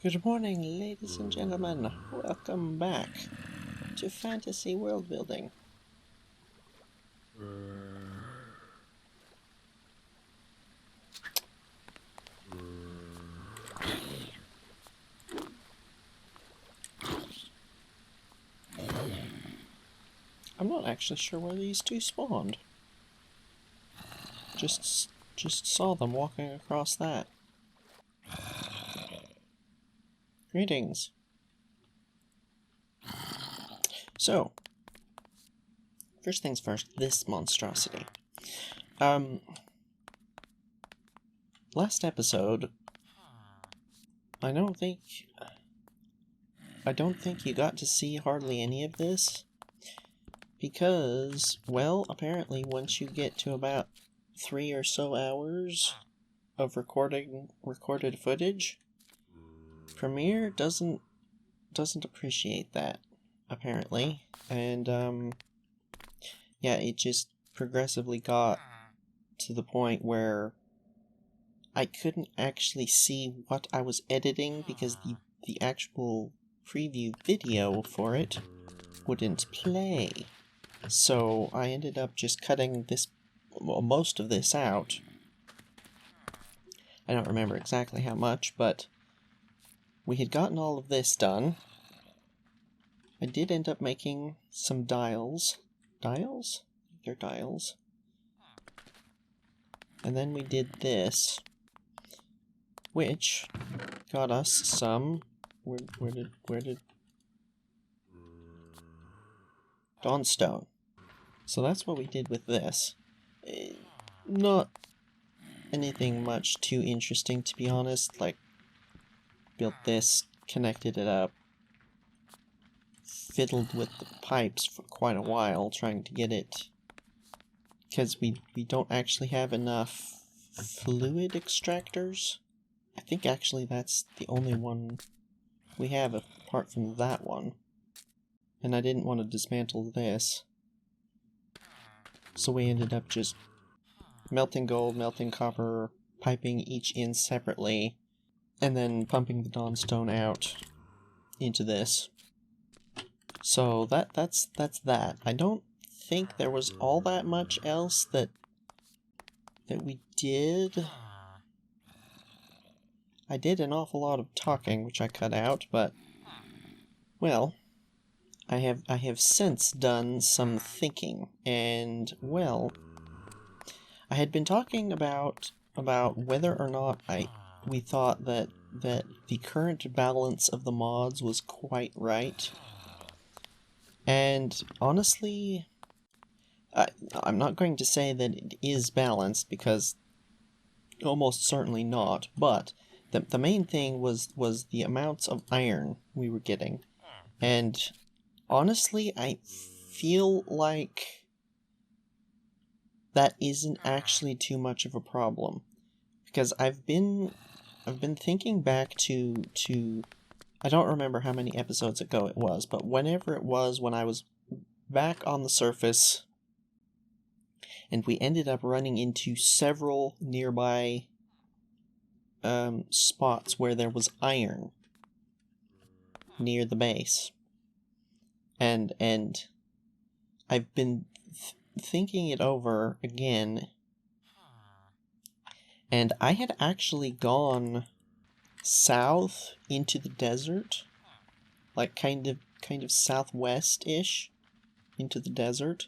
Good morning, ladies and gentlemen. Welcome back to Fantasy World Building. I'm not actually sure where these two spawned. Just saw them walking across that. Greetings. So, first things first, this monstrosity. Last episode, I don't think you got to see hardly any of this, because, well, apparently once you get to about 3 or so hours of recorded footage, Premiere doesn't appreciate that, apparently, and yeah, it just progressively got to the point where I couldn't actually see what I was editing because the actual preview video for it wouldn't play. So I ended up just cutting most of this out. I don't remember exactly how much, but we had gotten all of this done. I did end up making some dials. Dials? They're dials. And then we did this, which got us some... Where did... Dawnstone. So that's what we did with this. Not anything much too interesting, to be honest. Like, built this, connected it up, fiddled with the pipes for quite a while, trying to get it, because we don't actually have enough fluid extractors. I think actually that's the only one we have apart from that one. And I didn't want to dismantle this. So we ended up just melting gold, melting copper, piping each in separately, and then pumping the Dawnstone out into this. So that's that. I don't think there was all that much else that we did. I did an awful lot of talking, which I cut out, but well, I have since done some thinking, and well, I had been talking about whether or not we thought that the current balance of the mods was quite right. And honestly, I'm not going to say that it is balanced, because almost certainly not, but the main thing was the amounts of iron we were getting. And honestly, I feel like that isn't actually too much of a problem, because I've been thinking back to I don't remember how many episodes ago it was, but whenever it was, when I was back on the surface and we ended up running into several nearby spots where there was iron near the base. And I've been thinking it over again, and I had actually gone south into the desert, like kind of southwest-ish into the desert,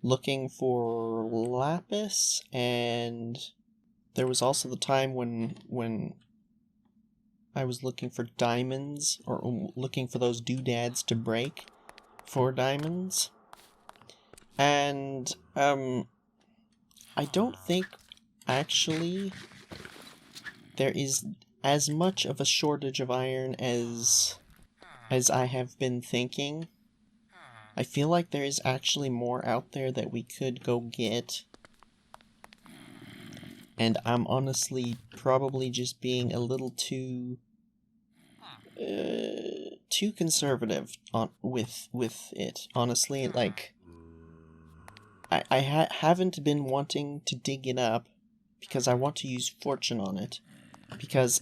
looking for lapis, and there was also the time when I was looking for diamonds, or looking for those doodads to break for diamonds. And I don't think actually there is as much of a shortage of iron as I have been thinking. I feel like there is actually more out there that we could go get. And I'm honestly probably just being a little too conservative with it. Honestly, like, I haven't been wanting to dig it up because I want to use fortune on it, because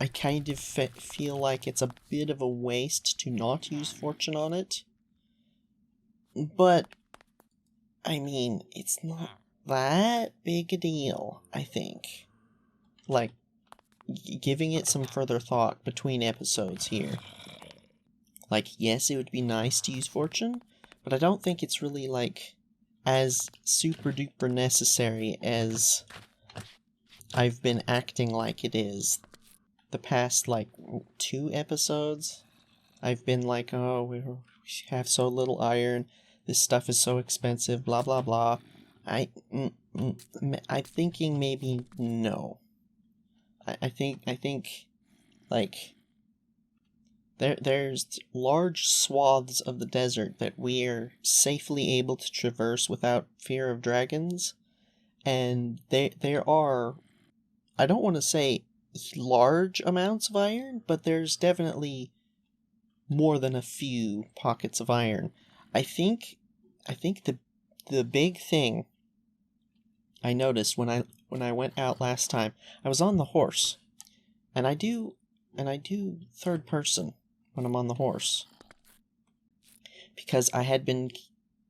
I kind of feel like it's a bit of a waste to not use fortune on it. But, I mean, it's not that big a deal, I think. Like, giving it some further thought between episodes here. Like, yes, it would be nice to use fortune, but I don't think it's really, like, as super duper necessary as I've been acting like it is. The past, like, 2 episodes, I've been like, oh, we have so little iron, this stuff is so expensive, blah blah blah. I'm thinking maybe no. I think, like, there's large swaths of the desert that we're safely able to traverse without fear of dragons, and there are, I don't want to say large amounts of iron, but there's definitely more than a few pockets of iron. I think the big thing I noticed when I went out last time, I was on the horse, and I do third person when I'm on the horse, because I had been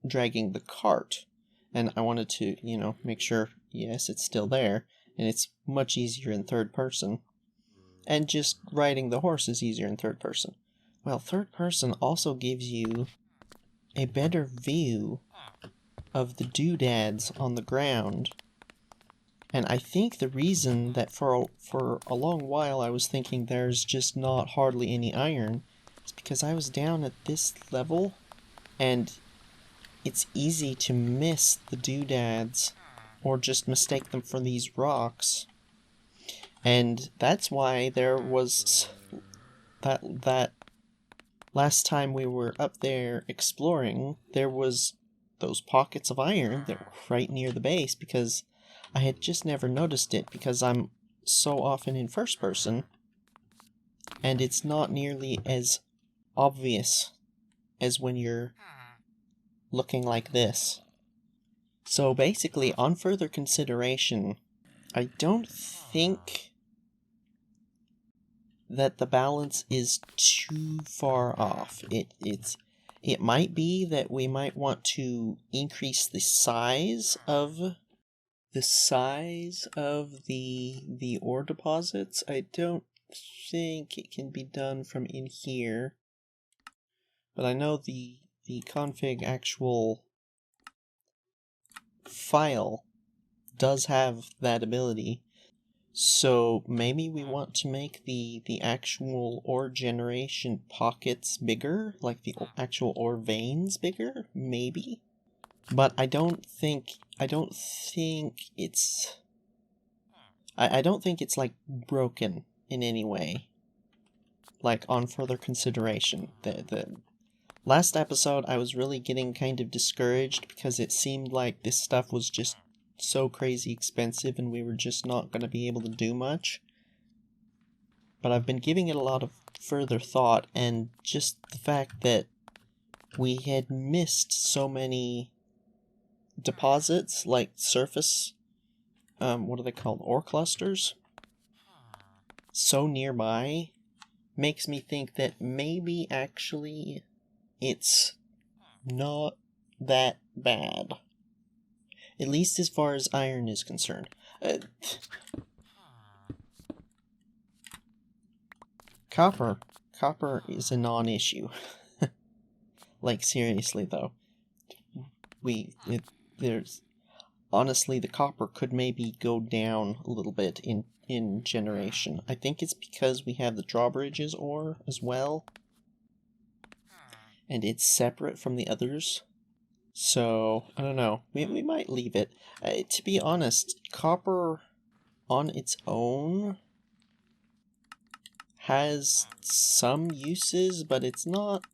dragging the cart, and I wanted to, make sure, yes, it's still there, and it's much easier in third person, and just riding the horse is easier in third person. Well, third person also gives you a better view of the doodads on the ground. And I think the reason that for a long while I was thinking there's just not hardly any iron is because I was down at this level, and it's easy to miss the doodads or just mistake them for these rocks. And that's why there was that last time we were up there exploring, there was those pockets of iron that were right near the base, because I had just never noticed it because I'm so often in first person, and it's not nearly as obvious as when you're looking like this. So basically, on further consideration, I don't think that the balance is too far off. It might be that we might want to increase the size of the ore deposits. I don't think it can be done from in here, but I know the config actual file does have that ability. So maybe we want to make the actual ore generation pockets bigger, like the actual ore veins bigger, maybe. But I don't think it's like broken in any way. Like, on further consideration, the last episode I was really getting kind of discouraged because it seemed like this stuff was just so crazy expensive and we were just not going to be able to do much. But I've been giving it a lot of further thought, and just the fact that we had missed so many deposits, like surface, what are they called, ore clusters, so nearby, makes me think that maybe actually it's not that bad. At least as far as iron is concerned. Copper is a non-issue. Like, seriously though. There's honestly, the copper could maybe go down a little bit in generation. I think it's because we have the drawbridges ore as well, and it's separate from the others. So, I don't know. We might leave it. To be honest, copper on its own has some uses, but it's not...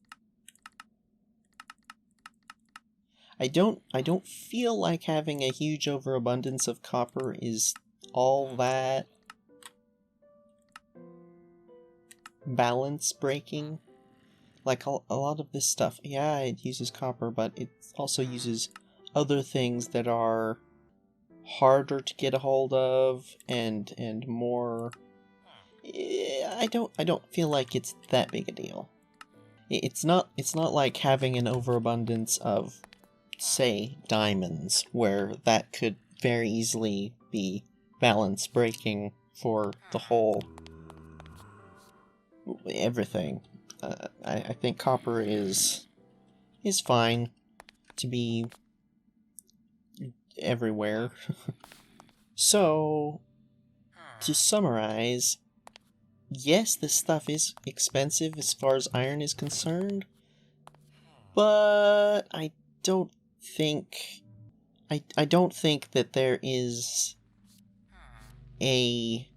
I don't feel like having a huge overabundance of copper is all that balance breaking. Like, a lot of this stuff, yeah, it uses copper, but it also uses other things that are harder to get a hold of, and more... I don't feel like it's that big a deal. It's not like having an overabundance of, say, diamonds, where that could very easily be balance breaking for the whole everything. I think copper is fine to be everywhere. So, to summarize, yes, this stuff is expensive as far as iron is concerned, but I don't think that there is a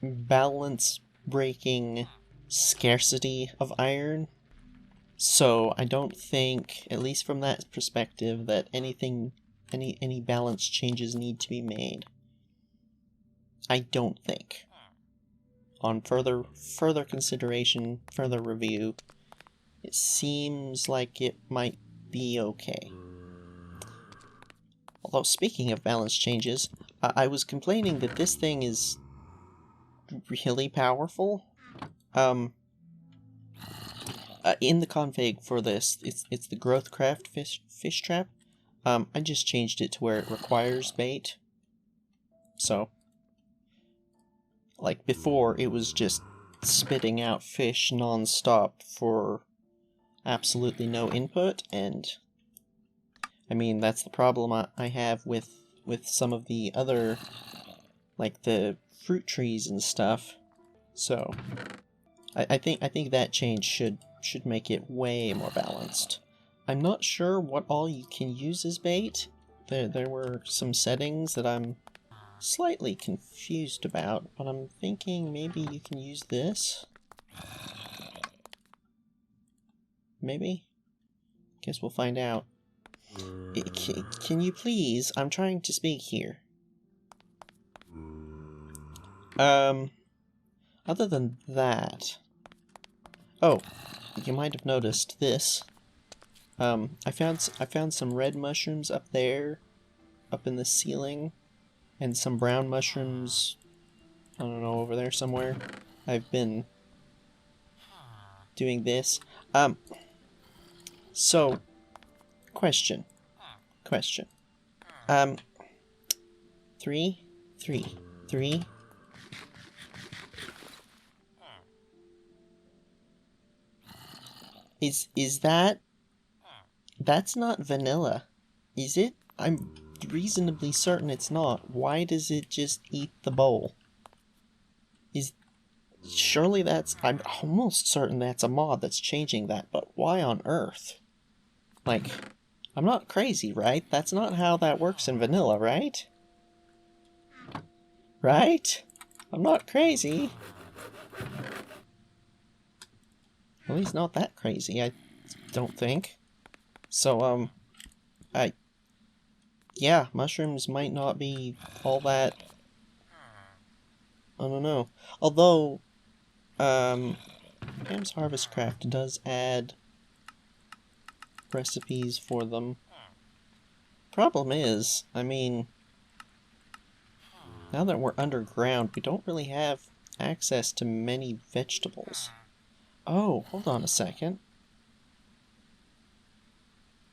balance-breaking scarcity of iron. So I don't think, at least from that perspective, that any balance changes need to be made. I don't think. On further consideration, further review, it seems like it might be okay. Although, speaking of balance changes, I was complaining that this thing is really powerful. In the config for this, it's the GrowthCraft fish trap. I just changed it to where it requires bait. So, like before, it was just spitting out fish non-stop for absolutely no input, and I mean, that's the problem I have with some of the other, like the fruit trees and stuff. So, I think that change should make it way more balanced. I'm not sure what all you can use as bait. There were some settings that I'm slightly confused about, but I'm thinking maybe you can use this. Maybe? Guess we'll find out. Can you please? I'm trying to speak here. Other than that... Oh, you might have noticed this. I found some red mushrooms up there, up in the ceiling, and some brown mushrooms, I don't know, over there somewhere. I've been doing this. So, question. 3. Is that's not vanilla, is it? I'm reasonably certain it's not. Why does it just eat the bowl? Surely that's... I'm almost certain that's a mod that's changing that, but why on earth? Like, I'm not crazy, right? That's not how that works in vanilla, right? Right? I'm not crazy. At least not that crazy, I don't think. So, yeah, mushrooms might not be all that... I don't know. Although, Pam's Harvest Craft does add recipes for them. Problem is, I mean, now that we're underground, we don't really have access to many vegetables. Oh, hold on a second.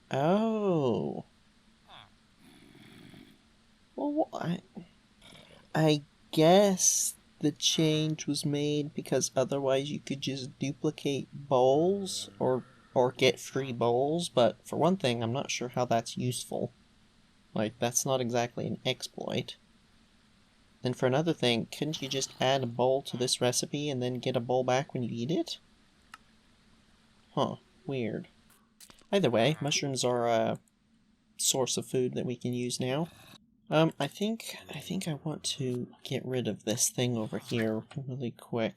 Oh. Well, I guess the change was made because otherwise you could just duplicate bowls or get free bowls, but for one thing, I'm not sure how that's useful. Like, that's not exactly an exploit. And for another thing, couldn't you just add a bowl to this recipe and then get a bowl back when you eat it? Huh, weird. Either way, mushrooms are a source of food that we can use now. I think I want to get rid of this thing over here really quick.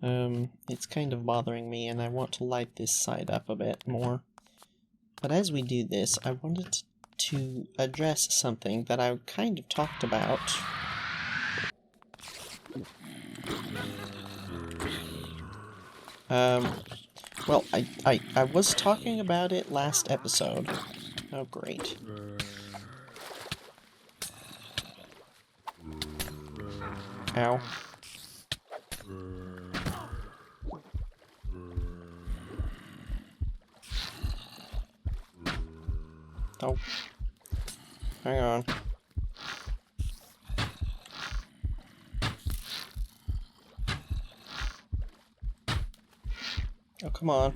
It's kind of bothering me, and I want to light this side up a bit more. But as we do this, I wanted to address something that I kind of talked about. Well, I was talking about it last episode. Oh, great. Ow. Oh. Hang on. Oh, come on.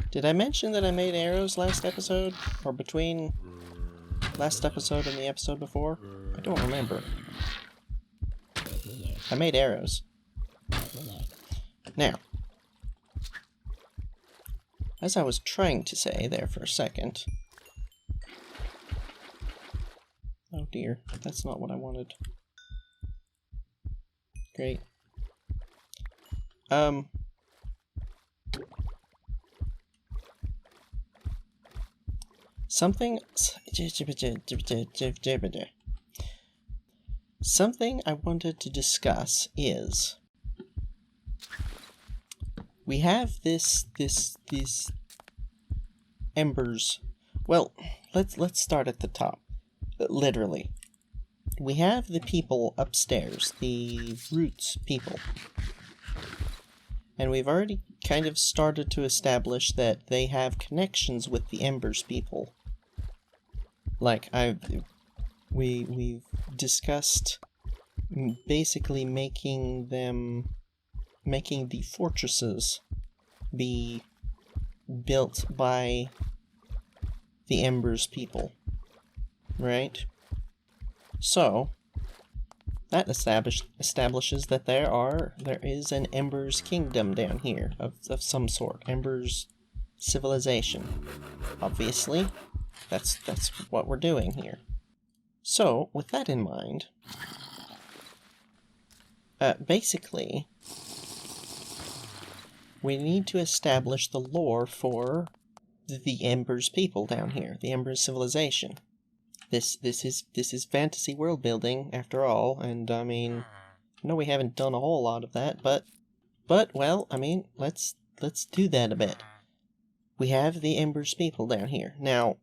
Did I mention that I made arrows last episode? Or between last episode and the episode before? I don't remember. I made arrows. Now, as I was trying to say there for a second... Oh dear, that's not what I wanted. Great. Something I wanted to discuss is we have these embers. Well, let's start at the top. Literally. We have the people upstairs, the roots people. And we've already kind of started to establish that they have connections with the Embers people. Like, we've discussed basically making the fortresses be built by the Embers people. Right? So, that establishes that there is an Embers kingdom down here of some sort. Embers civilization. Obviously, that's what we're doing here. So, with that in mind, basically, we need to establish the lore for the Embers people down here, the Embers civilization. This is fantasy world building after all, and I mean, I know we haven't done a whole lot of that, but well, I mean, let's do that a bit. We have the Embers people down here. Now,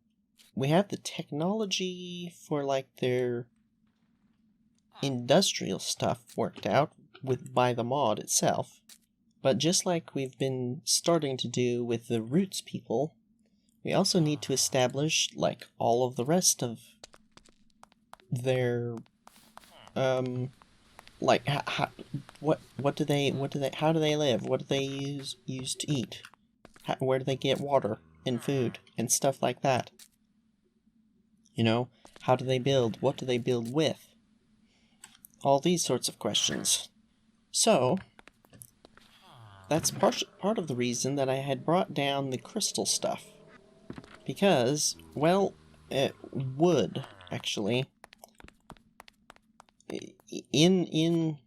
we have the technology for like their industrial stuff worked out by the mod itself. But just like we've been starting to do with the roots people, we also need to establish like all of the rest of their like how do they live, what do they use to eat, where do they get water and food and stuff like that, you know, how do they build, what do they build with, all these sorts of questions. So that's part of the reason that I had brought down the crystal stuff, because, well, wood actually in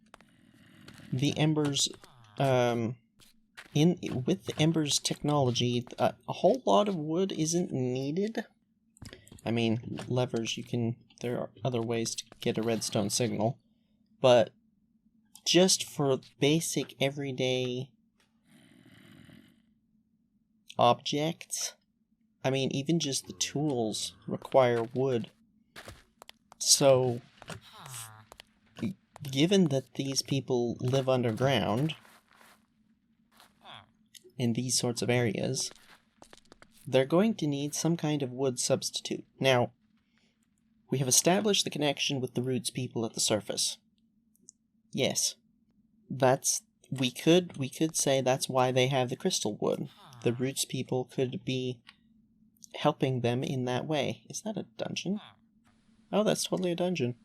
the Embers, with the Embers technology, a whole lot of wood isn't needed. I mean, levers, there are other ways to get a redstone signal, but just for basic everyday objects, I mean, even just the tools require wood. So, given that these people live underground in these sorts of areas, they're going to need some kind of wood substitute. Now, we have established the connection with the roots people at the surface. Yes, we could say that's why they have the crystal wood. The roots people could be helping them in that way. Is that a dungeon? Oh, that's totally a dungeon.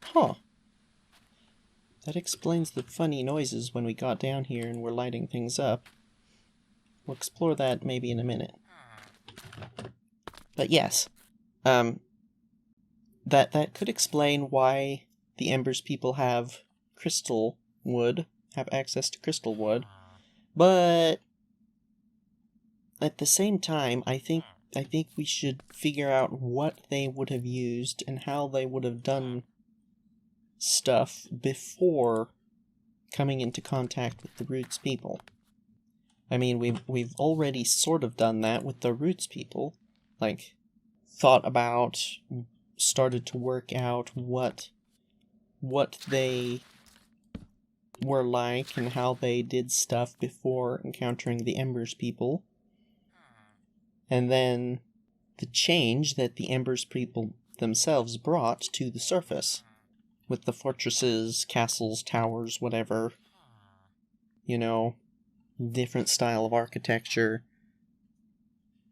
Huh. That explains the funny noises when we got down here and were lighting things up. We'll explore that maybe in a minute. But yes, that could explain why the Embers people have crystal wood, have access to crystal wood. But at the same time, I think we should figure out what they would have used and how they would have done stuff before coming into contact with the roots people. I mean, we've already sort of done that with the roots people. Like, thought about, started to work out what they were like and how they did stuff before encountering the Embers people. And then the change that the Embers people themselves brought to the surface. With the fortresses, castles, towers, whatever. You know, different style of architecture.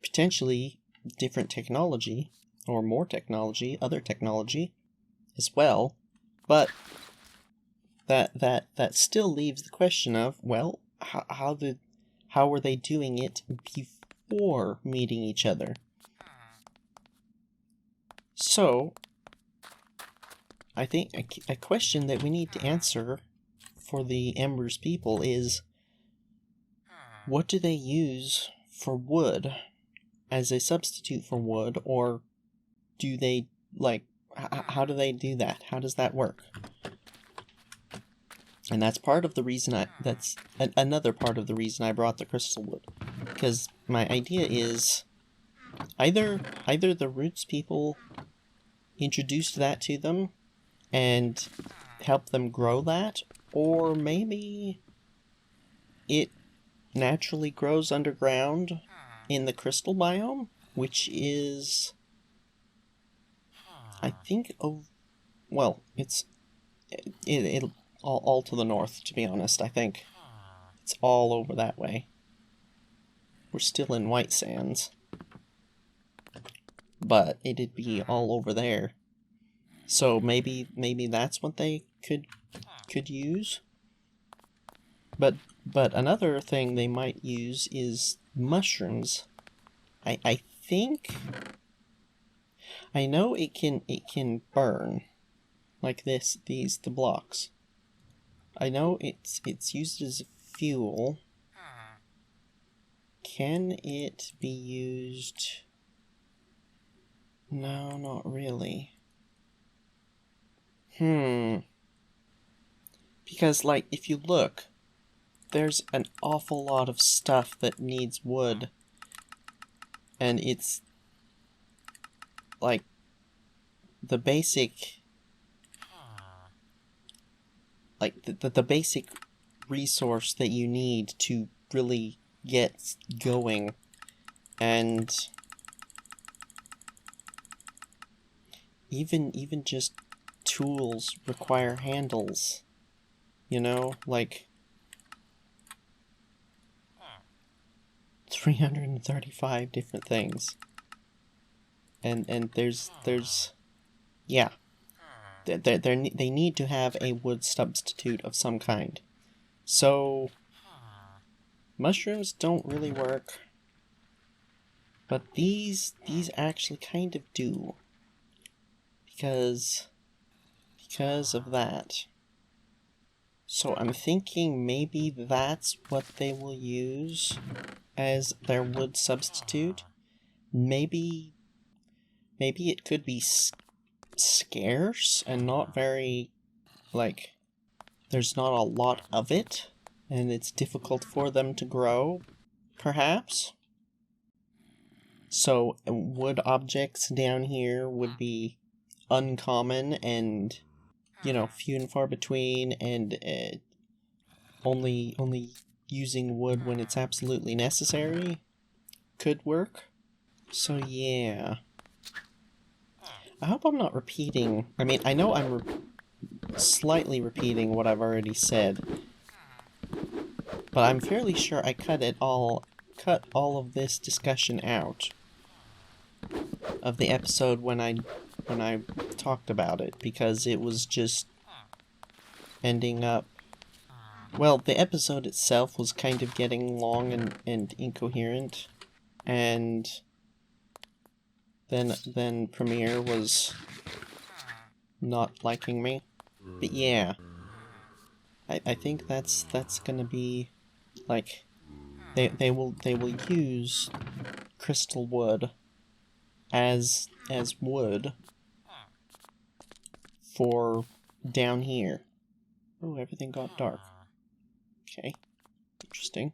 Potentially different technology, or more technology, other technology as well. But that still leaves the question of, well, how were they doing it before meeting each other? So, I think a question that we need to answer for the Embers people is, what do they use for wood as a substitute for wood, or do they, like, how do they do that? How does that work? And that's part of the reason that's another part of the reason I brought the crystal wood. Because my idea is, either the Roots people introduced that to them and helped them grow that, or maybe it naturally grows underground in the crystal biome, which is, I think, well, it's all to the north, to be honest. I think it's all over that way. We're still in White Sands, but it'd be all over there. So maybe that's what they could use. But another thing they might use is mushrooms. I think, I know it can burn like the blocks. I know it's used as fuel. Can it be used? No, not really. Because, like, if you look, there's an awful lot of stuff that needs wood. And it's, like, the basic, like, the basic resource that you need to really get going. And even just tools require handles, you know, like 335 different things. And there's yeah, they need to have a wood substitute of some kind. So mushrooms don't really work, but these actually kind of do, because of that. So I'm thinking maybe that's what they will use as their wood substitute. Maybe it could be scarce and not very, like, there's not a lot of it, and it's difficult for them to grow, perhaps. So wood objects down here would be uncommon and, you know, few and far between, and only using wood when it's absolutely necessary could work. So yeah, I hope I'm not repeating. I mean, I know I'm slightly repeating what I've already said, but I'm fairly sure I cut all of this discussion out of the episode when I talked about it, because it was just ending up, well, the episode itself was kind of getting long and incoherent, and then Premiere was not liking me. But yeah, I think that's gonna be, like, they will use crystal wood as wood for down here. Oh, everything got dark. Okay, interesting.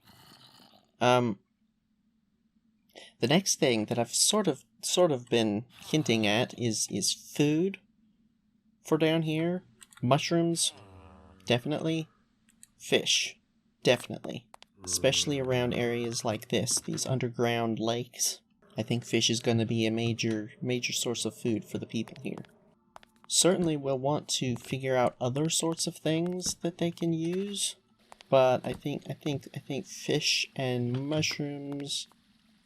The next thing that I've sort of been hinting at is food for down here. Mushrooms, definitely. Fish, definitely. Especially around areas like this, these underground lakes. I think fish is going to be a major source of food for the people here. Certainly we'll want to figure out other sorts of things that they can use, but I think fish and mushrooms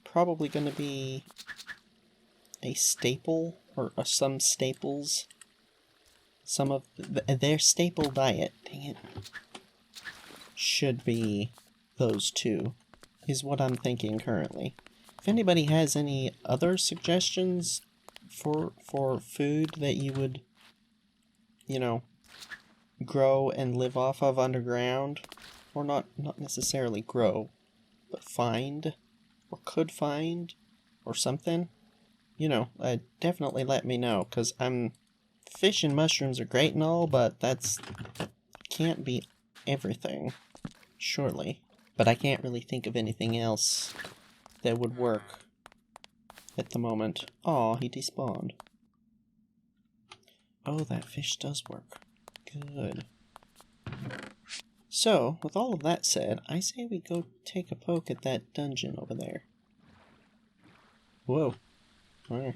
probably going to be a staple, or some staples. Some of their staple diet, dang it, should be those two, is what I'm thinking currently. If anybody has any other suggestions for food that you would, grow and live off of underground, or not necessarily grow, but find, or could find, or something, definitely let me know, because fish and mushrooms are great and all, but can't be everything, surely. But I can't really think of anything else that would work at the moment. Aw, he despawned. Oh, that fish does work. Good. So, with all of that said, I say we go take a poke at that dungeon over there. Whoa. Where?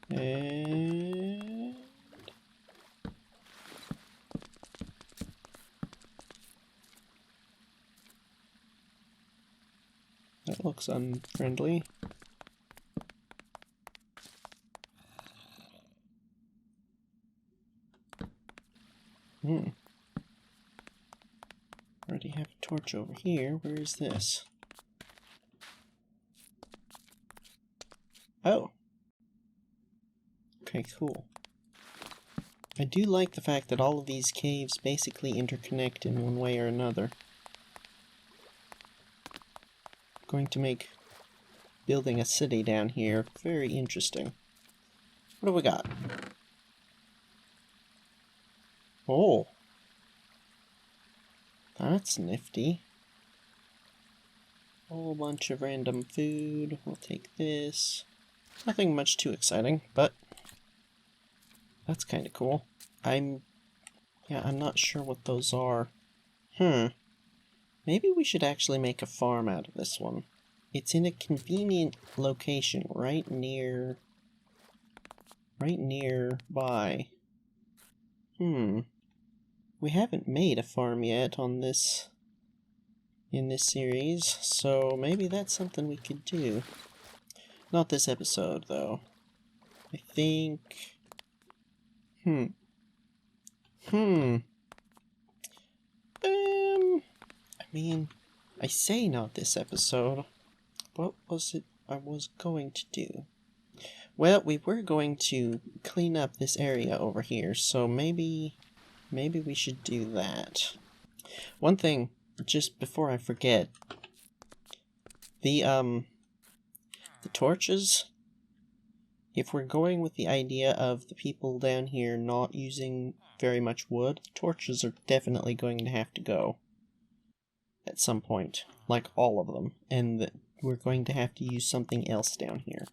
And... that looks unfriendly. Already have a torch over here. Where is this? Oh. Okay, cool. I do like the fact that all of these caves basically interconnect in one way or another. Going to make building a city down here very interesting. What do we got? Oh. That's nifty. Whole bunch of random food. We'll take this. Nothing much too exciting, but that's kind of cool. I'm not sure what those are. Maybe we should actually make a farm out of this one. It's in a convenient location, right nearby. We haven't made a farm yet in this series, so maybe that's something we could do. Not this episode, though. I think... I say not this episode. What was it I was going to do? Well, we were going to clean up this area over here, so maybe we should do that. One thing, just before I forget, the torches, if we're going with the idea of the people down here not using very much wood, the torches are definitely going to have to go at some point, like all of them, and we're going to have to use something else down here.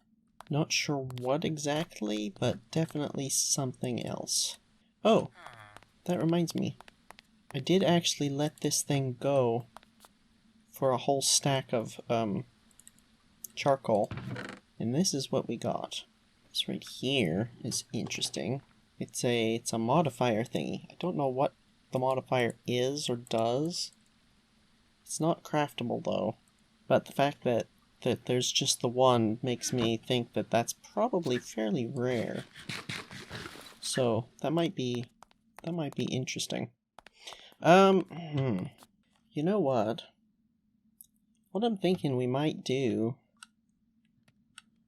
Not sure what exactly, but definitely something else. Oh, that reminds me. I did actually let this thing go for a whole stack of charcoal, and this is what we got. This right here is interesting. It's a modifier thingy. I don't know what the modifier is or does. It's not craftable though, but the fact that there's just the one makes me think that that's probably fairly rare. So that might be interesting. You know what? What I'm thinking we might do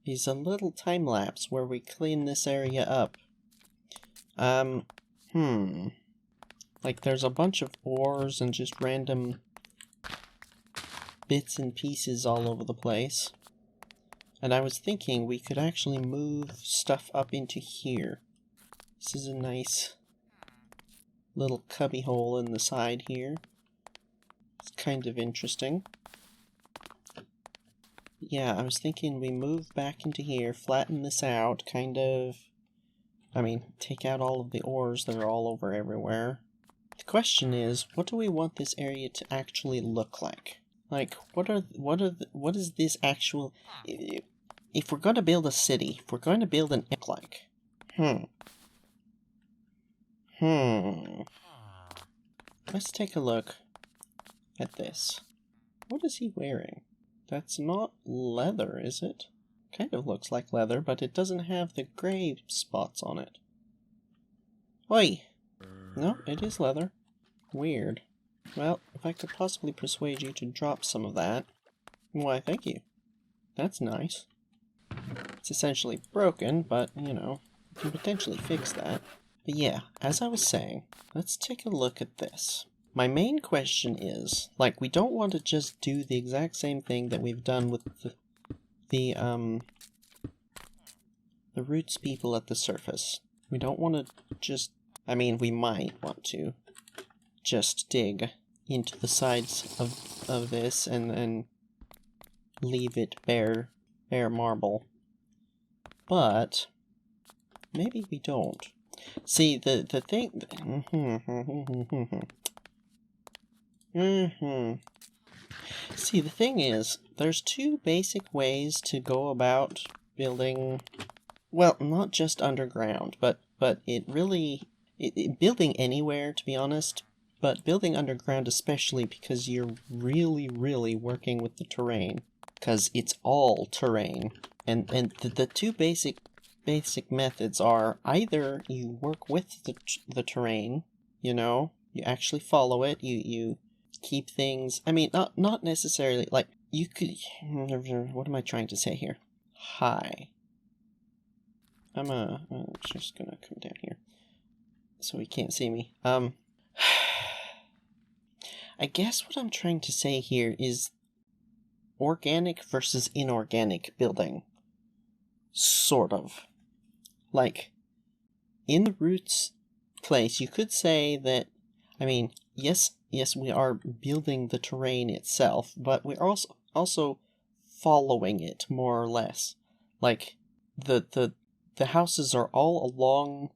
is a little time lapse where we clean this area up. Like there's a bunch of ores and just random bits and pieces all over the place. And I was thinking we could actually move stuff up into here. This is a nice little cubby hole in the side here. It's kind of interesting. yeah, I was thinking we move back into here, flatten this out, kind of... I mean, take out all of the ores that are all over everywhere. The question is, what do we want this area to actually look like? Like, what is this actual... If we're going to build a city, if we're going to build an like... Let's take a look at this. What is he wearing? That's not leather, is it? Kind of looks like leather, but it doesn't have the gray spots on it. Oi! No, it is leather. Weird. Well, if I could possibly persuade you to drop some of that... Why, thank you. That's nice. It's essentially broken, but, you know, you can potentially fix that. But yeah, as I was saying, let's take a look at this. My main question is, like, we don't want to just do the exact same thing that we've done with the roots people at the surface. We don't want to just... I mean, we might want to just dig into the sides of this and leave it bare marble. But maybe we don't. See, the thing... See, the thing is, there's two basic ways to go about building... Well, not just underground, but it really... building anywhere, to be honest, but building underground especially because you're really working with the terrain. Because it's all terrain. And the two basic methods are either you work with the terrain, you know, you actually follow it, you keep things... I mean, not necessarily, like, you could... What am I trying to say here? Hi. I'm just gonna come down here so he can't see me. I guess what I'm trying to say here is organic versus inorganic building. Sort of. Like, in the roots place, you could say that, I mean, yes, we are building the terrain itself, but we're also following it, more or less. Like, the houses are all along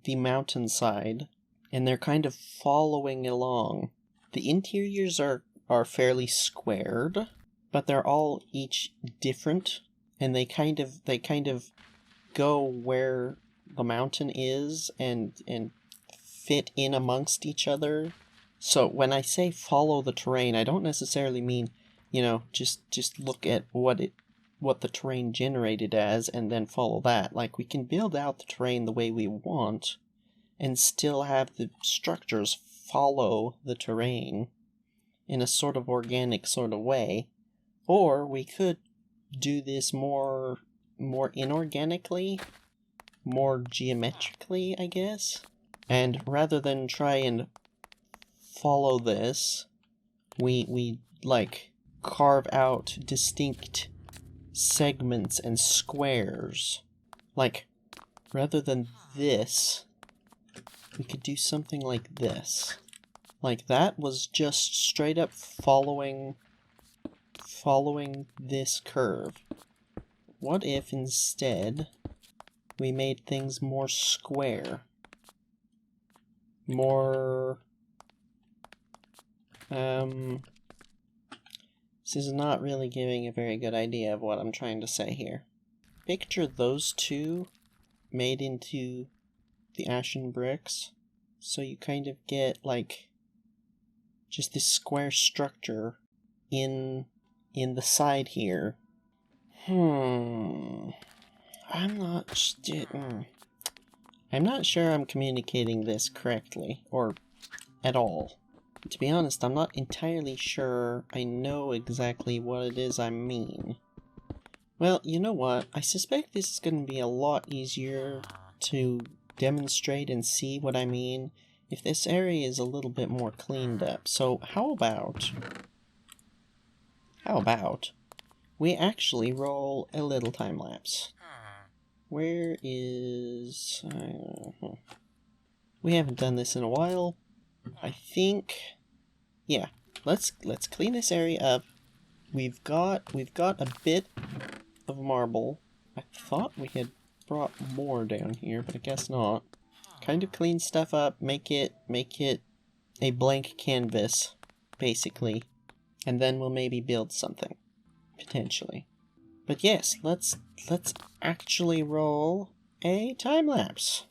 the mountainside, and they're kind of following along. The interiors are fairly squared, but they're all each different, and they kind of go where the mountain is and fit in amongst each other. So when I say follow the terrain, I don't necessarily mean, you know, just look at what the terrain generated as and then follow that. Like, we can build out the terrain the way we want and still have the structures follow the terrain in a sort of organic sort of way. Or we could do this more inorganically, more geometrically, I guess. And rather than try and follow this, we like carve out distinct segments and squares. Like, rather than this, we could do something like this. Like, that was just straight up following this curve. What if instead we made things more square? More... This is not really giving a very good idea of what I'm trying to say here. Picture those two made into the ashen bricks, so you kind of get, like, just this square structure in the side here. I'm not sure I'm communicating this correctly, or at all. To be honest, I'm not entirely sure I know exactly what it is I mean. Well, you know what? I suspect this is going to be a lot easier to demonstrate and see what I mean if this area is a little bit more cleaned up. So how about we actually roll a little time lapse? Where is... we haven't done this in a while. I think... yeah, let's clean this area up we've got a bit of marble. I thought we had brought more down here, but I guess not. Kind of clean stuff up, make it a blank canvas, basically. And then we'll maybe build something. Potentially. But yes, let's actually roll a time lapse.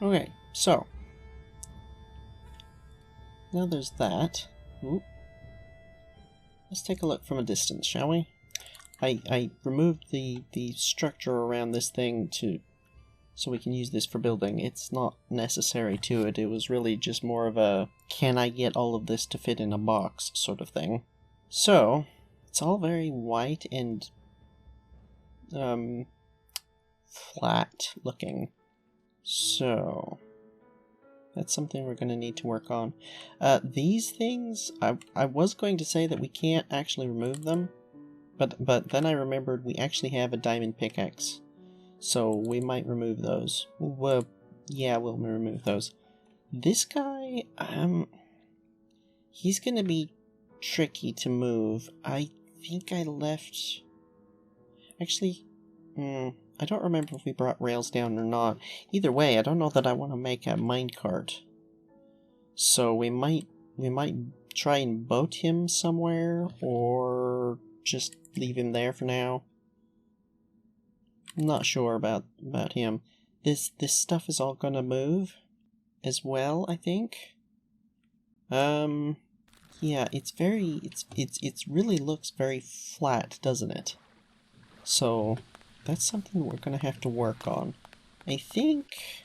Okay, so now there's that. Ooh. Let's take a look from a distance, shall we? I removed the structure around this thing so we can use this for building. It's not necessary to it. It was really just more of a, can I get all of this to fit in a box sort of thing. So, it's all very white and flat looking. So, that's something we're going to need to work on. These things, I was going to say that we can't actually remove them, but then I remembered we actually have a diamond pickaxe. So we might remove those. Well, yeah, we'll remove those. This guy, he's gonna be tricky to move. I think I left... Actually, I don't remember if we brought rails down or not. Either way, I don't know that I want to make a minecart. So we might try and boat him somewhere, or just leave him there for now. I'm not sure about him. This stuff is all gonna move as well, I think. Yeah, it really looks very flat, doesn't it? So that's something we're gonna have to work on. I think.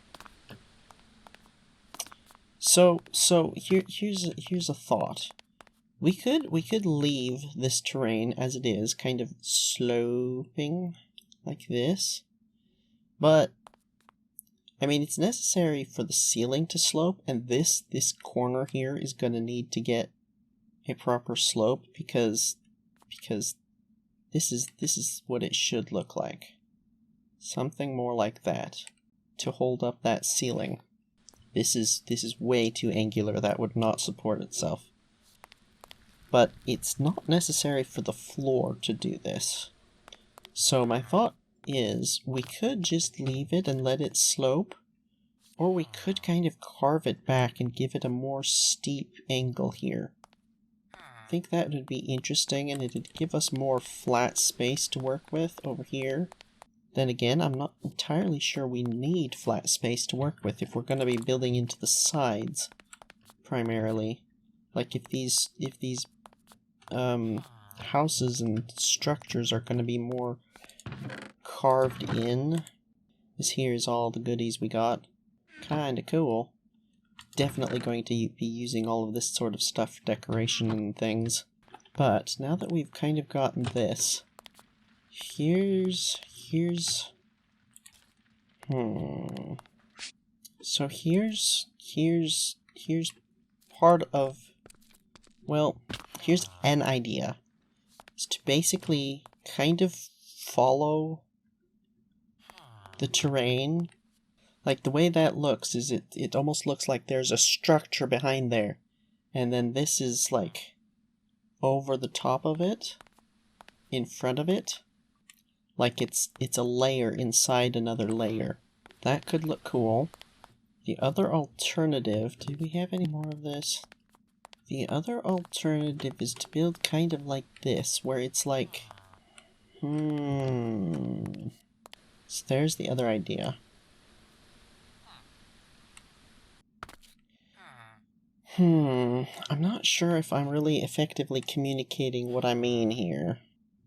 So here's a thought. We could leave this terrain as it is, kind of sloping like this, but I mean, it's necessary for the ceiling to slope, and this corner here is going to need to get a proper slope because this is what it should look like. Something more like that to hold up that ceiling. This is way too angular. That would not support itself. But it's not necessary for the floor to do this. So my thought is we could just leave it and let it slope, or we could kind of carve it back and give it a more steep angle here. I think that would be interesting, and it'd give us more flat space to work with over here. Then again, I'm not entirely sure we need flat space to work with if we're going to be building into the sides primarily. Like if these houses and structures are going to be more carved in. This here is all the goodies we got. Kinda cool. Definitely going to be using all of this sort of stuff for decoration and things. But now that we've kind of gotten this, So here's part of, well, here's an idea. It's to basically kind of follow the terrain. Like the way that looks is it almost looks like there's a structure behind there, and then this is like over the top of it, in front of it, like it's a layer inside another layer. That could look cool. The other alternative, do we have any more of this? The other alternative is to build kind of like this, where it's like, so there's the other idea. I'm not sure if I'm really effectively communicating what I mean here.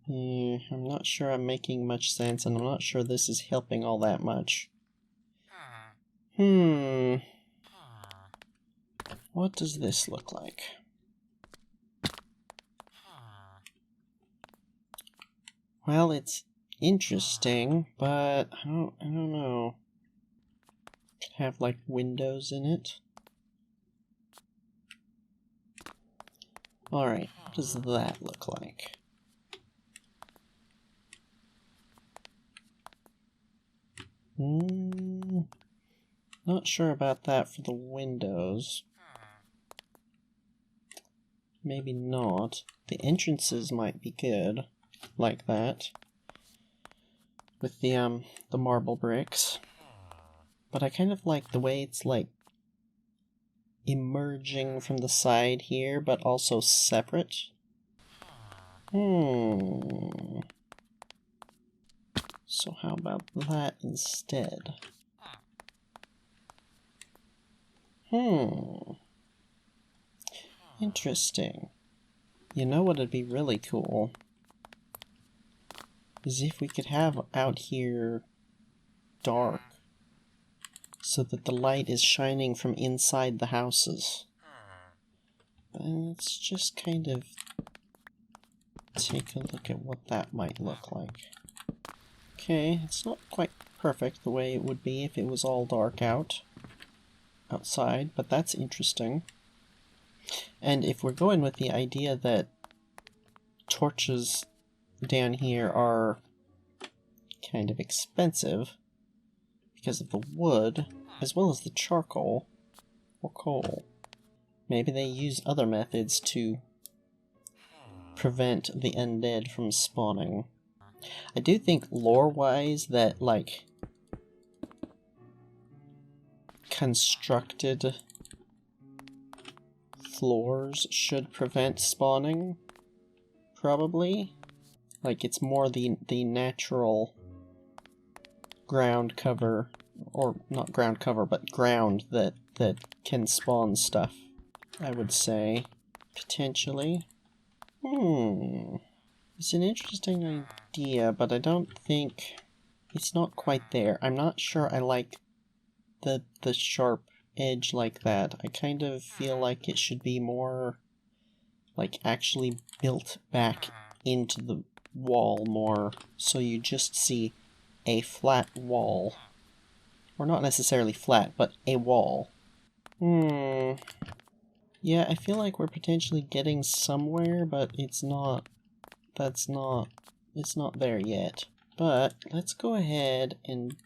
I'm not sure I'm making much sense, and I'm not sure this is helping all that much. What does this look like? Well, it's interesting, but I don't know. Could have like windows in it. Alright, what does that look like? Not sure about that for the windows. Maybe not. The entrances might be good, like that, with the marble bricks. But I kind of like the way it's like emerging from the side here, but also separate. So how about that instead? Interesting. You know what would be really cool? Is if we could have out here dark, so that the light is shining from inside the houses. Let's just kind of take a look at what that might look like. Okay, it's not quite perfect the way it would be if it was all dark outside, but that's interesting. And if we're going with the idea that torches down here are kind of expensive because of the wood, as well as the charcoal or coal, maybe they use other methods to prevent the undead from spawning. I do think lore-wise that, like, constructed floors should prevent spawning, probably. Like, it's more the natural ground cover, or not ground cover, but ground that can spawn stuff, I would say, potentially. It's an interesting idea, but I don't think it's not quite there. I'm not sure I like the sharp edge like that. I kind of feel like it should be more, like, actually built back into the wall more, so you just see a flat wall. Or not necessarily flat, but a wall. Yeah, I feel like we're potentially getting somewhere, but it's not there yet. But let's go ahead and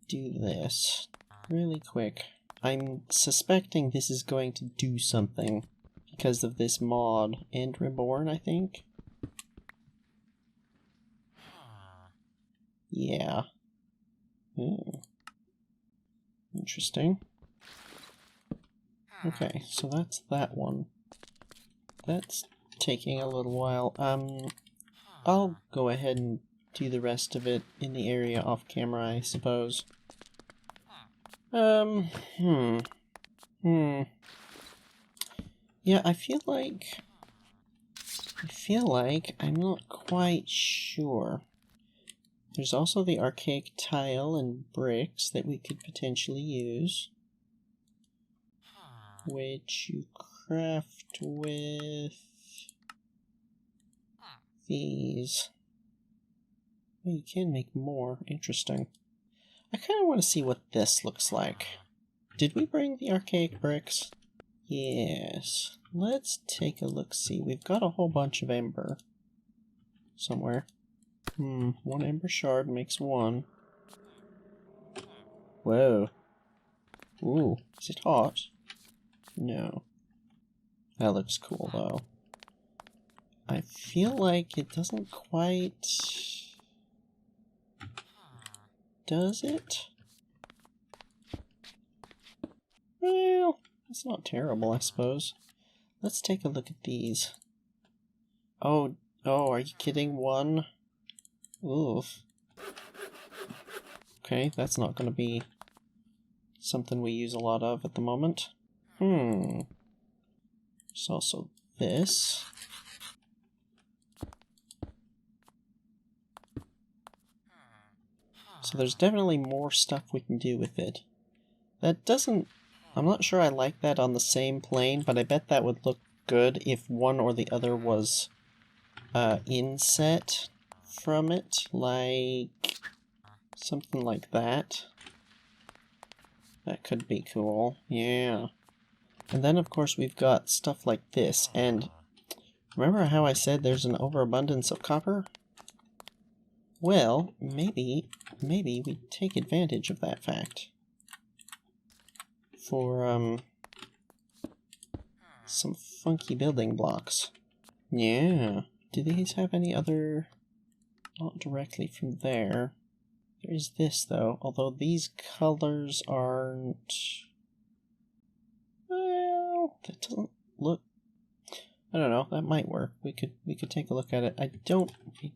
do this really quick. I'm suspecting this is going to do something because of this mod, End Reborn, I think. Yeah. Interesting. Okay, so that's that one. That's taking a little while. I'll go ahead and do the rest of it in the area off camera, I suppose. Yeah, I feel like I'm not quite sure. There's also the archaic tile and bricks that we could potentially use, which you craft with these. Well, you can make more. Interesting. I kind of want to see what this looks like. Did we bring the archaic bricks? Yes. Let's take a look-see. We've got a whole bunch of ember somewhere. One ember shard makes one. Whoa. Ooh, is it hot? No. That looks cool, though. I feel like it doesn't quite... Does it? Well, it's not terrible, I suppose. Let's take a look at these. Oh, are you kidding? One? Oof. Okay, that's not going to be something we use a lot of at the moment. There's also this. So there's definitely more stuff we can do with it. That doesn't... I'm not sure I like that on the same plane, but I bet that would look good if one or the other was inset from it, like something like that. That could be cool, yeah. And then of course we've got stuff like this, and remember how I said there's an overabundance of copper? Well, maybe we take advantage of that fact for some funky building blocks. Yeah. Do these have any other... Not directly from there. There is this, though, although these colors aren't... Well, that doesn't look... I don't know, that might work. We could take a look at it. I don't think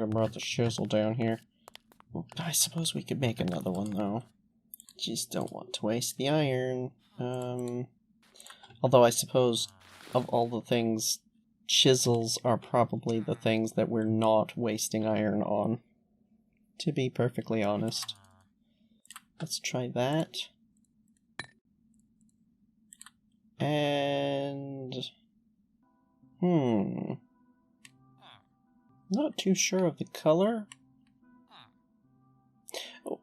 I brought the chisel down here. Well, I suppose we could make another one, though. Just don't want to waste the iron. Although I suppose of all the things, chisels are probably the things that we're not wasting iron on, to be perfectly honest. Let's try that. And... not too sure of the color. Oh.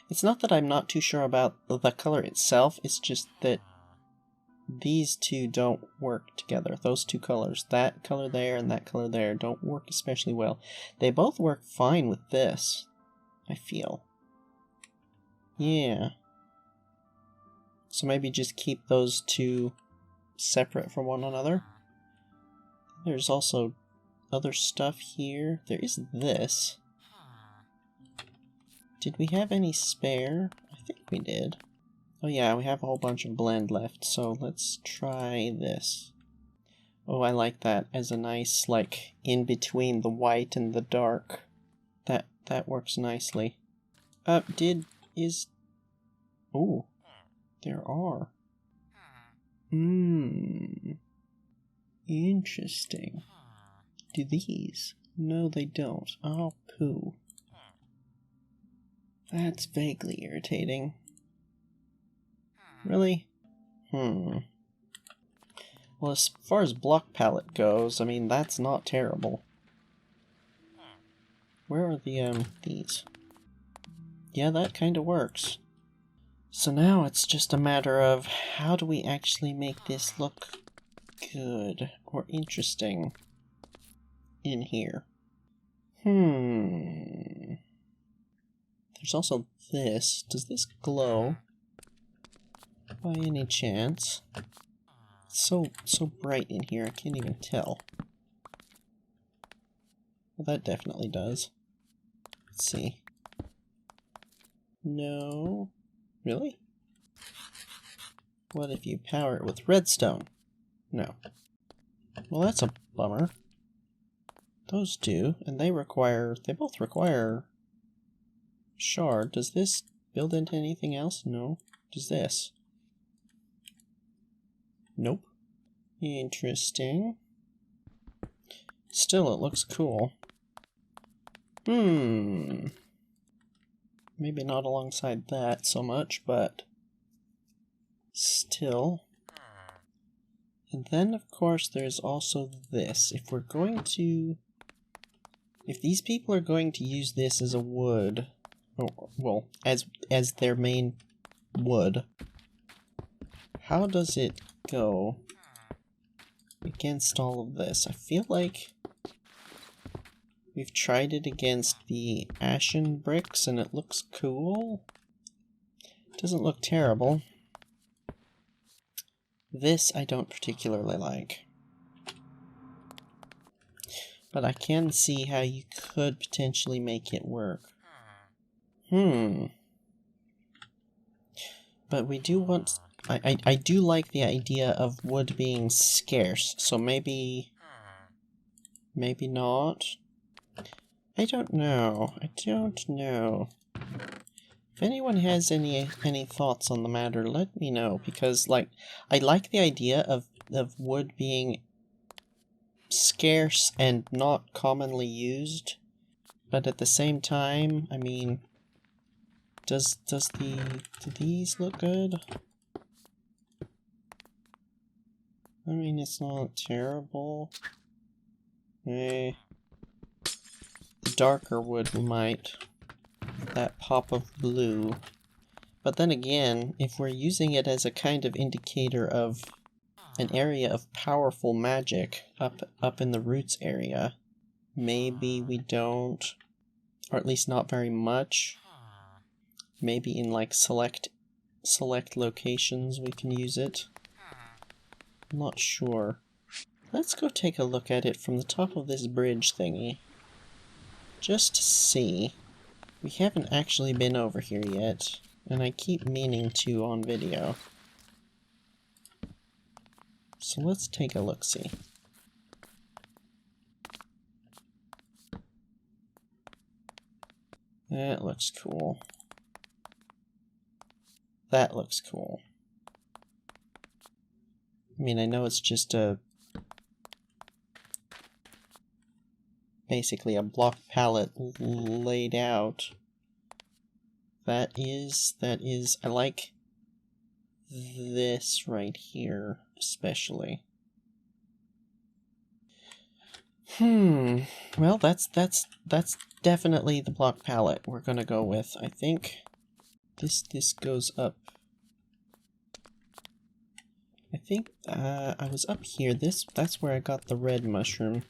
It's not that I'm not too sure about the color itself, it's just that these two don't work together. Those two colors, that color there and that color there, don't work especially well. They both work fine with this, I feel. Yeah. So maybe just keep those two separate from one another. There's also other stuff here. There is this. Did we have any spare? I think we did. Oh yeah, we have a whole bunch of blend left, so let's try this. Oh, I like that as a nice, like, in between the white and the dark. That works nicely. Oh, there are. Interesting. Do these? No, they don't. Oh, poo. That's vaguely irritating. Really? Well, as far as block palette goes, I mean, that's not terrible. Where are the, these? Yeah, that kind of works. So now it's just a matter of how do we actually make this look good or interesting in here. There's also this. Does this glow by any chance? It's so bright in here, I can't even tell. Well, that definitely does. Let's see. No. Really? What if you power it with redstone? No. Well, that's a bummer. Those do, and they both require shard. Does this build into anything else? No. Does this? Nope. Interesting. Still, it looks cool. Maybe not alongside that so much, but still. And then, of course, there's also this. If these people are going to use this as a wood, well, as their main wood, how does it go against all of this? I feel like we've tried it against the Ashen bricks and it looks cool. It doesn't look terrible. This I don't particularly like. But I can see how you could potentially make it work. But we do want... I do like the idea of wood being scarce, so maybe not. I don't know. If anyone has any thoughts on the matter, let me know, because, like, I like the idea of wood being scarce and not commonly used, but at the same time, I mean, do these look good? I mean, it's not terrible. The darker wood might. That pop of blue. But then again, if we're using it as a kind of indicator of an area of powerful magic up in the roots area, maybe we don't, or at least not very much. Maybe in like select locations we can use it. I'm not sure. Let's go take a look at it from the top of this bridge thingy. Just to see. We haven't actually been over here yet, and I keep meaning to on video. So let's take a look-see. That looks cool. That looks cool. I mean, I know it's just basically a block palette laid out. That is, I like this right here, especially. Well, that's definitely the block palette we're gonna go with. I think this goes up. I think I was up here. That's where I got the red mushroom.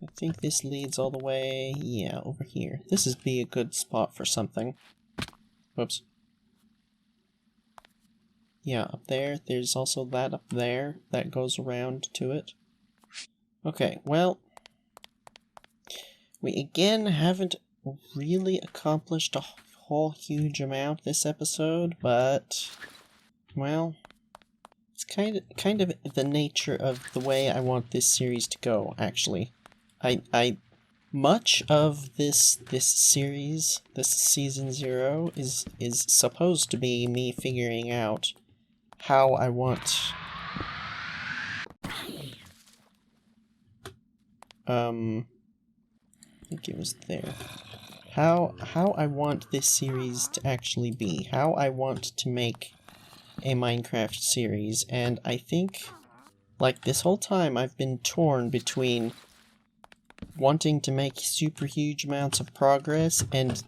I think this leads all the way, yeah, over here. This would be a good spot for something. Whoops. Yeah, up there. There's also that up there that goes around to it. Okay, well, we again haven't really accomplished a whole huge amount this episode, but, well, it's kind of the nature of the way I want this series to go, actually. Much of this series, this season 0, is supposed to be me figuring out how I want I think it was there. How I want this series to actually be. How I want to make a Minecraft series, and I think, like, this whole time I've been torn between wanting to make super huge amounts of progress and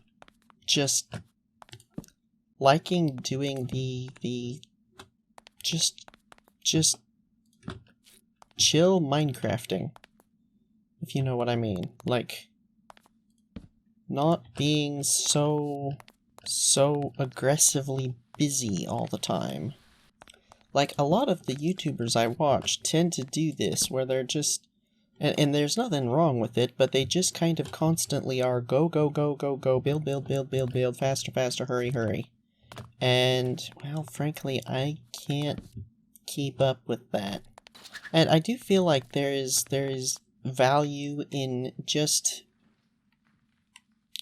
just liking doing the just chill Minecrafting, if you know what I mean. Like, not being so aggressively busy all the time. Like, a lot of the YouTubers I watch tend to do this, where they're just, and there's nothing wrong with it, but they just kind of constantly are go, build, faster, hurry. And, well, frankly, I can't keep up with that. And I do feel like there is value in just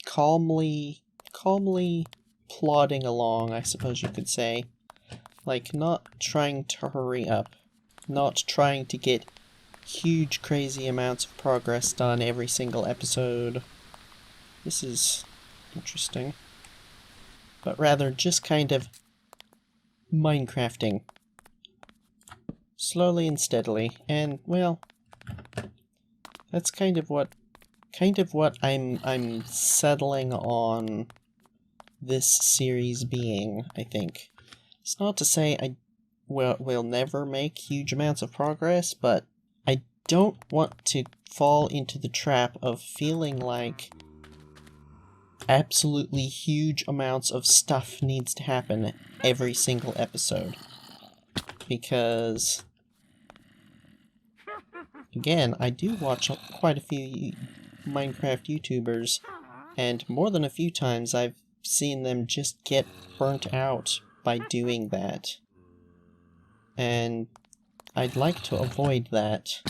calmly plodding along, I suppose you could say. Like, not trying to hurry up, not trying to get huge, crazy amounts of progress done every single episode. This is interesting. But rather just kind of Minecrafting. Slowly and steadily. And, well, that's kind of what I'm settling on this series being, I think. It's not to say I will never make huge amounts of progress, but I don't want to fall into the trap of feeling like absolutely huge amounts of stuff needs to happen every single episode. Because, again, I do watch quite a few Minecraft YouTubers, and more than a few times I've seen them just get burnt out by doing that. And I'd like to avoid that.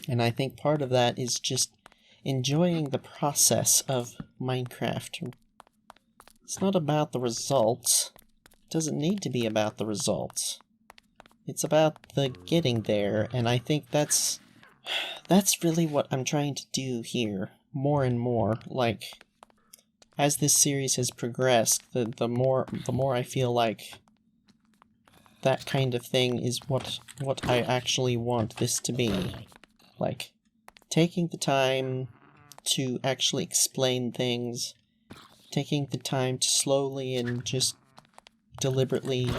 And I think part of that is just enjoying the process of Minecraft. It's not about the results. It doesn't need to be about the results. It's about the getting there, and I think that's really what I'm trying to do here, more and more. Like, as this series has progressed, the more I feel like that kind of thing is what I actually want this to be. Like, taking the time to actually explain things, taking the time to slowly and just deliberately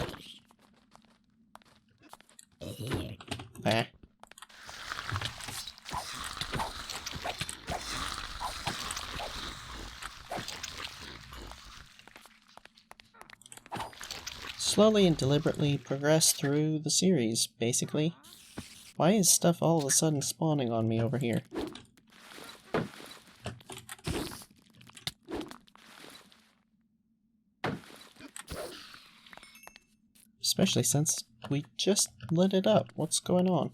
slowly and deliberately progress through the series, basically. Why is stuff all of a sudden spawning on me over here? Especially since we just lit it up. What's going on?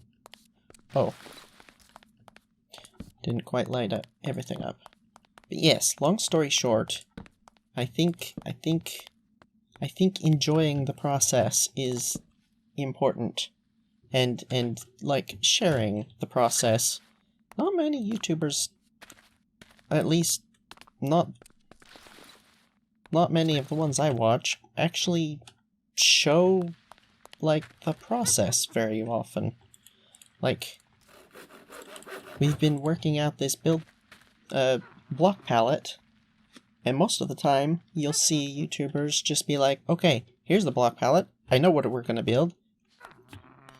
Oh. Didn't quite light up everything up. But yes, long story short, I think enjoying the process is important. And like sharing the process. Not many YouTubers, at least not many of the ones I watch, actually show like the process very often. Like, we've been working out this build block palette, and most of the time you'll see YouTubers just be like, okay, here's the block palette, I know what we're gonna build.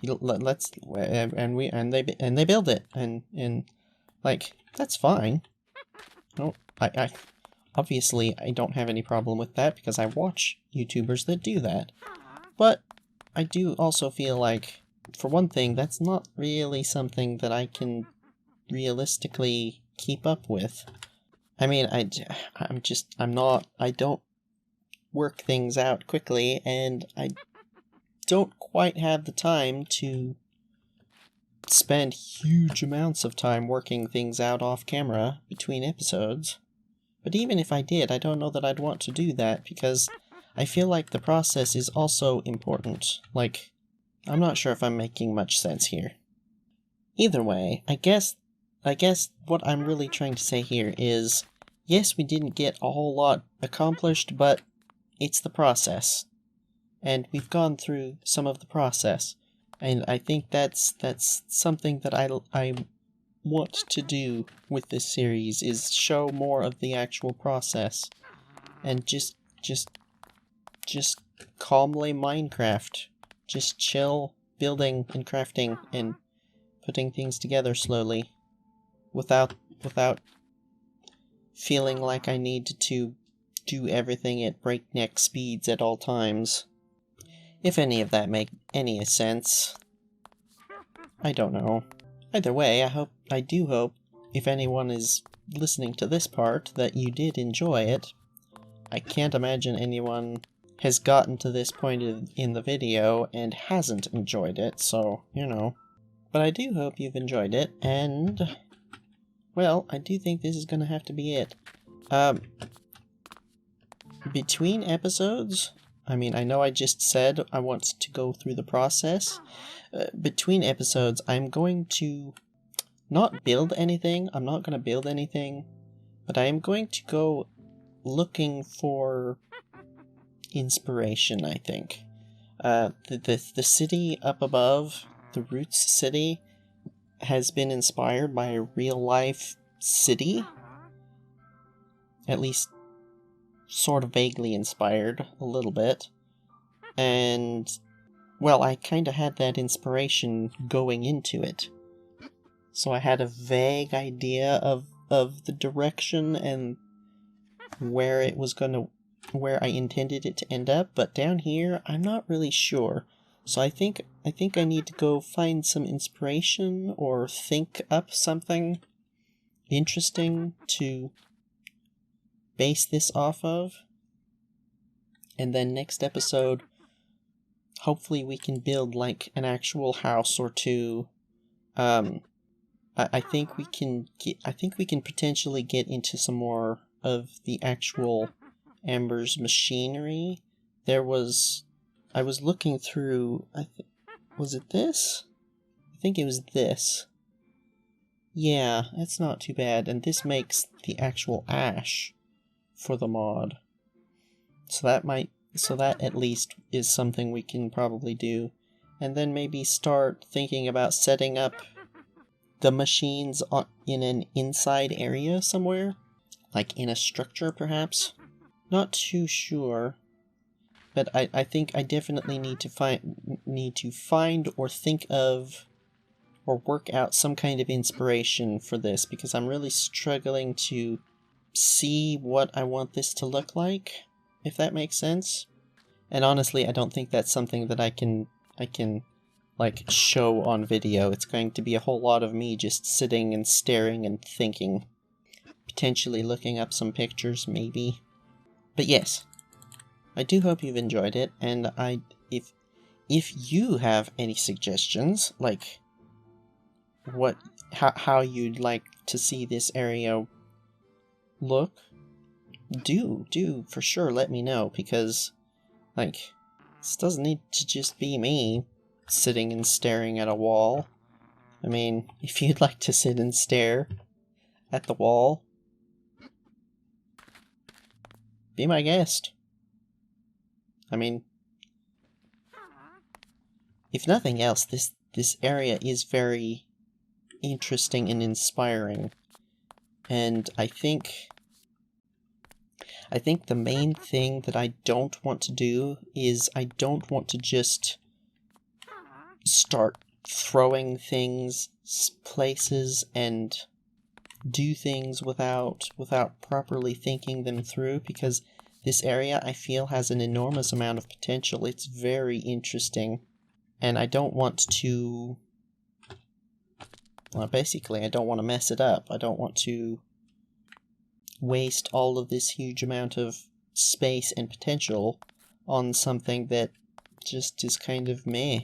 Let's and they build it, and like, that's fine. No, I obviously I don't have any problem with that because I watch YouTubers that do that. But I do also feel like, for one thing, that's not really something that I can realistically keep up with. I mean, I don't work things out quickly, and I don't quite have the time to spend huge amounts of time working things out off camera between episodes. But even if I did, I don't know that I'd want to do that, because I feel like the process is also important. Like, I'm not sure if I'm making much sense here. Either way, I guess what I'm really trying to say here is, yes, we didn't get a whole lot accomplished, but it's the process. And we've gone through some of the process. And I think that's something that I want to do with this series, is show more of the actual process. And just calmly Minecraft. Just chill, building and crafting and putting things together slowly. Without feeling like I need to do everything at breakneck speeds at all times. If any of that make any sense. I don't know. Either way, I do hope, if anyone is listening to this part, that you did enjoy it. I can't imagine anyone has gotten to this point in the video and hasn't enjoyed it, so, you know. But I do hope you've enjoyed it, and, well, I do think this is gonna have to be it. Between episodes, I mean, I know I just said I want to go through the process. Between episodes, I'm going to not build anything. I'm not going to build anything. But I am going to go looking for inspiration, I think. The city up above, the Roots city, has been inspired by a real-life city. At least sort of vaguely inspired, a little bit. And, well, I kind of had that inspiration going into it. So I had a vague idea of the direction and where it was where I intended it to end up, but down here, I'm not really sure. So I think I need to go find some inspiration or think up something interesting to base this off of, and then next episode hopefully we can build like an actual house or two. I think we can potentially get into some more of the actual Embers machinery. I was looking through, was it this? I think it was this. Yeah, that's not too bad, and this makes the actual ash for the mod. So that at least is something we can probably do. And then maybe start thinking about setting up the machines in an inside area somewhere. Like in a structure, perhaps? Not too sure. But I think I definitely need to find or think of or work out some kind of inspiration for this, because I'm really struggling to see what I want this to look like, if that makes sense. And honestly, I don't think that's something that I can like show on video. It's going to be a whole lot of me just sitting and staring and thinking. Potentially looking up some pictures, maybe. But yes, I do hope you've enjoyed it, and if you have any suggestions, like how you'd like to see this area look, do for sure let me know, because, like, this doesn't need to just be me sitting and staring at a wall. I mean, if you'd like to sit and stare at the wall, be my guest. I mean, if nothing else, this area is very interesting and inspiring. And I think the main thing that I don't want to do is I don't want to just start throwing things places and do things without properly thinking them through, because this area, I feel, has an enormous amount of potential. It's very interesting, and I don't want to... Well, basically, I don't want to mess it up. I don't want to waste all of this huge amount of space and potential on something that just is kind of meh.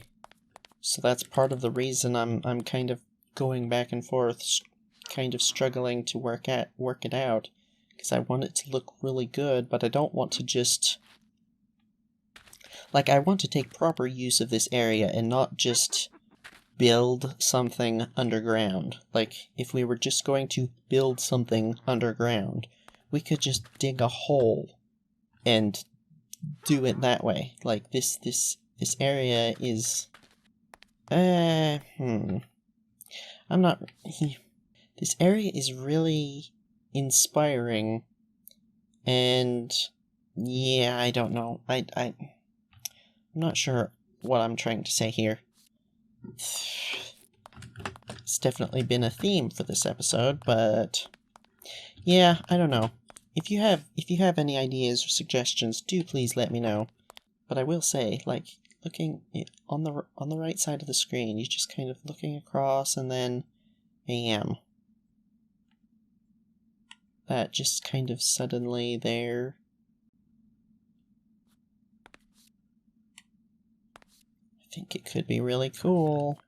So that's part of the reason I'm kind of going back and forth, kind of struggling to work it out, because I want it to look really good, but I don't want to just... Like, I want to take proper use of this area and not just build something underground. Like, if we were just going to build something underground, we could just dig a hole and do it that way. Like, this area is... I'm not... This area is really inspiring, and yeah, I don't know. I'm not sure what I'm trying to say here. It's definitely been a theme for this episode, but yeah, I don't know. If you have any ideas or suggestions, do please let me know. But I will say, like, looking on the right side of the screen, you're just kind of looking across, and then bam. That just kind of suddenly there. I think it could be really cool.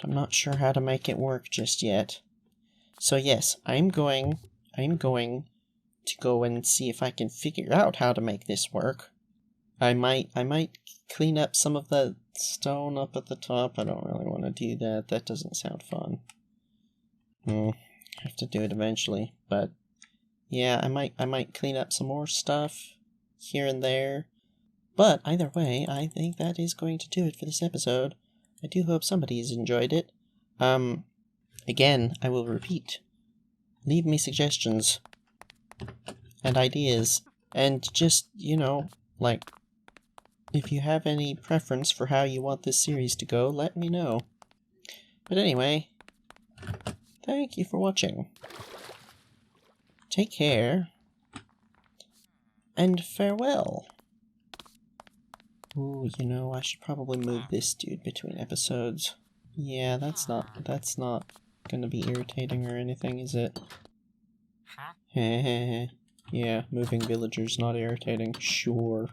I'm not sure how to make it work just yet. So yes, I'm going to go and see if I can figure out how to make this work. I might clean up some of the stone up at the top. I don't really want to do that. That doesn't sound fun. Have to do it eventually, but yeah, I might clean up some more stuff here and there. But either way, I think that is going to do it for this episode. I do hope somebody has enjoyed it. Again, I will repeat. Leave me suggestions and ideas, and just, you know, like, if you have any preference for how you want this series to go, let me know. But anyway, thank you for watching. Take care, and farewell. Ooh, you know, I should probably move this dude between episodes. Yeah, that's not gonna be irritating or anything, is it? Hehehe. Yeah, moving villagers not irritating, sure.